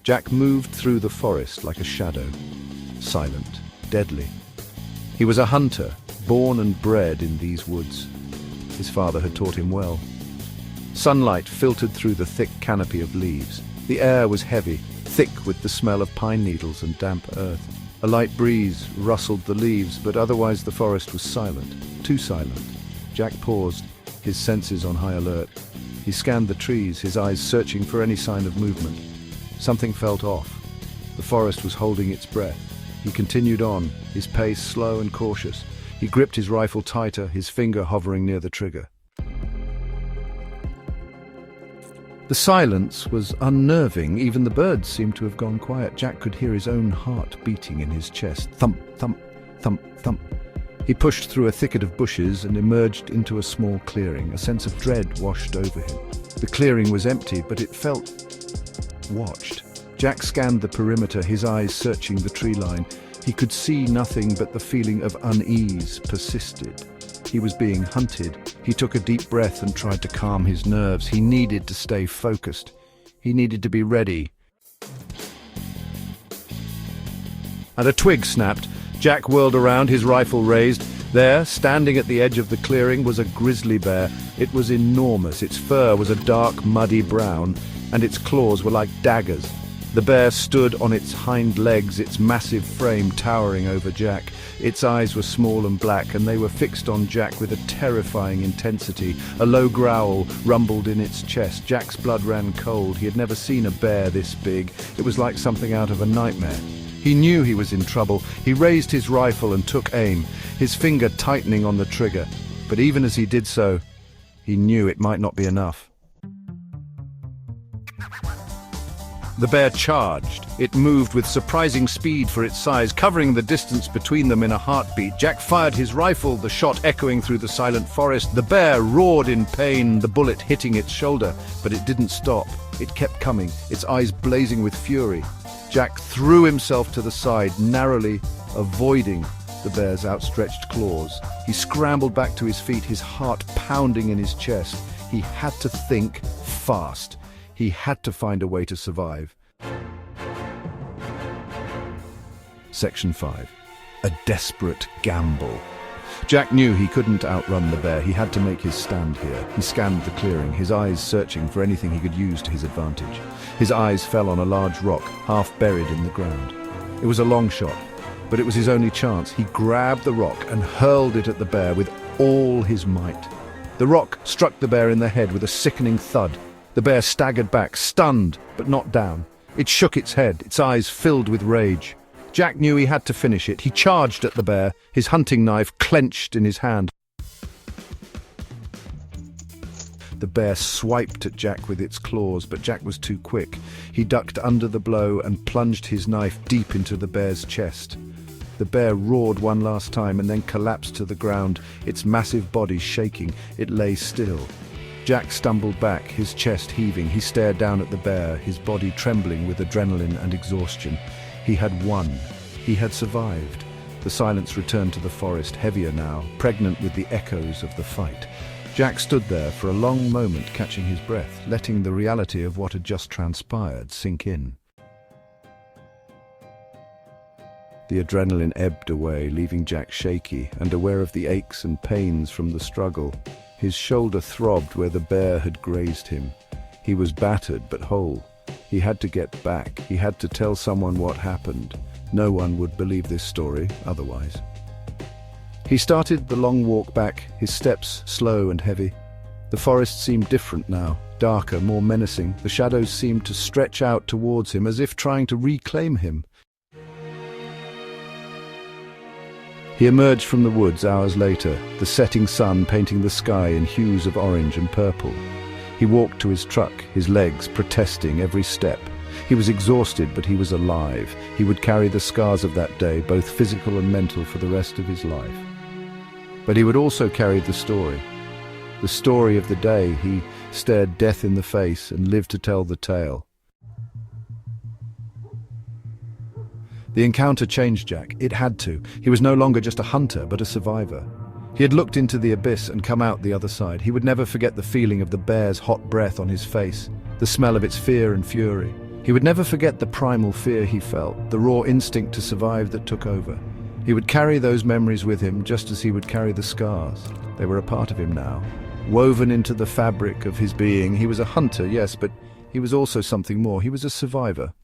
Jack moved through the forest like a shadow, silent, deadly. He was a hunter, born and bred in these woods. His father had taught him well. Sunlight filtered through the thick canopy of leaves. The air was heavy, thick with the smell of pine needles and damp earth. A light breeze rustled the leaves, but otherwise the forest was silent, too silent. Jack paused, his senses on high alert. He scanned the trees, his eyes searching for any sign of movement. Something felt off. The forest was holding its breath. He continued on, his pace slow and cautious. He gripped his rifle tighter, his finger hovering near the trigger. The silence was unnerving. Even the birds seemed to have gone quiet. Jack could hear his own heart beating in his chest. Thump, thump, thump, thump. He pushed through a thicket of bushes and emerged into a small clearing. A sense of dread washed over him. The clearing was empty, but it felt watched. Jack scanned the perimeter, his eyes searching the tree line. He could see nothing, but the feeling of unease persisted. He was being hunted. He took a deep breath and tried to calm his nerves. He needed to stay focused. He needed to be ready. And a twig snapped. Jack whirled around, his rifle raised. There, standing at the edge of the clearing, was a grizzly bear. It was enormous. Its fur was a dark, muddy brown, and its claws were like daggers. The bear stood on its hind legs, its massive frame towering over Jack. Its eyes were small and black, and they were fixed on Jack with a terrifying intensity. A low growl rumbled in its chest. Jack's blood ran cold. He had never seen a bear this big. It was like something out of a nightmare. He knew he was in trouble. He raised his rifle and took aim, his finger tightening on the trigger. But even as he did so, he knew it might not be enough. The bear charged. It moved with surprising speed for its size, covering the distance between them in a heartbeat. Jack fired his rifle, the shot echoing through the silent forest. The bear roared in pain, the bullet hitting its shoulder, but it didn't stop. It kept coming, its eyes blazing with fury. Jack threw himself to the side, narrowly avoiding the bear's outstretched claws. He scrambled back to his feet, his heart pounding in his chest. He had to think fast. He had to find a way to survive. Section 5. A desperate gamble. Jack knew he couldn't outrun the bear. He had to make his stand here. He scanned the clearing, his eyes searching for anything he could use to his advantage. His eyes fell on a large rock, half buried in the ground. It was a long shot, but it was his only chance. He grabbed the rock and hurled it at the bear with all his might. The rock struck the bear in the head with a sickening thud. The bear staggered back, stunned, but not down. It shook its head, its eyes filled with rage. Jack knew he had to finish it. He charged at the bear, his hunting knife clenched in his hand. The bear swiped at Jack with its claws, but Jack was too quick. He ducked under the blow and plunged his knife deep into the bear's chest. The bear roared one last time and then collapsed to the ground, its massive body shaking. It lay still. Jack stumbled back, his chest heaving. He stared down at the bear, his body trembling with adrenaline and exhaustion. He had won. He had survived. The silence returned to the forest, heavier now, pregnant with the echoes of the fight. Jack stood there for a long moment, catching his breath, letting the reality of what had just transpired sink in. The adrenaline ebbed away, leaving Jack shaky and aware of the aches and pains from the struggle. His shoulder throbbed where the bear had grazed him. He was battered but whole. He had to get back. He had to tell someone what happened. No one would believe this story otherwise. He started the long walk back, his steps slow and heavy. The forest seemed different now, darker, more menacing. The shadows seemed to stretch out towards him as if trying to reclaim him. He emerged from the woods hours later, the setting sun painting the sky in hues of orange and purple. He walked to his truck, his legs protesting every step. He was exhausted, but he was alive. He would carry the scars of that day, both physical and mental, for the rest of his life. But he would also carry the story of the day he stared death in the face and lived to tell the tale. The encounter changed Jack. It had to. He was no longer just a hunter, but a survivor. He had looked into the abyss and come out the other side. He would never forget the feeling of the bear's hot breath on his face, the smell of its fear and fury. He would never forget the primal fear he felt, the raw instinct to survive that took over. He would carry those memories with him just as he would carry the scars. They were a part of him now, woven into the fabric of his being. He was a hunter, yes, but he was also something more. He was a survivor.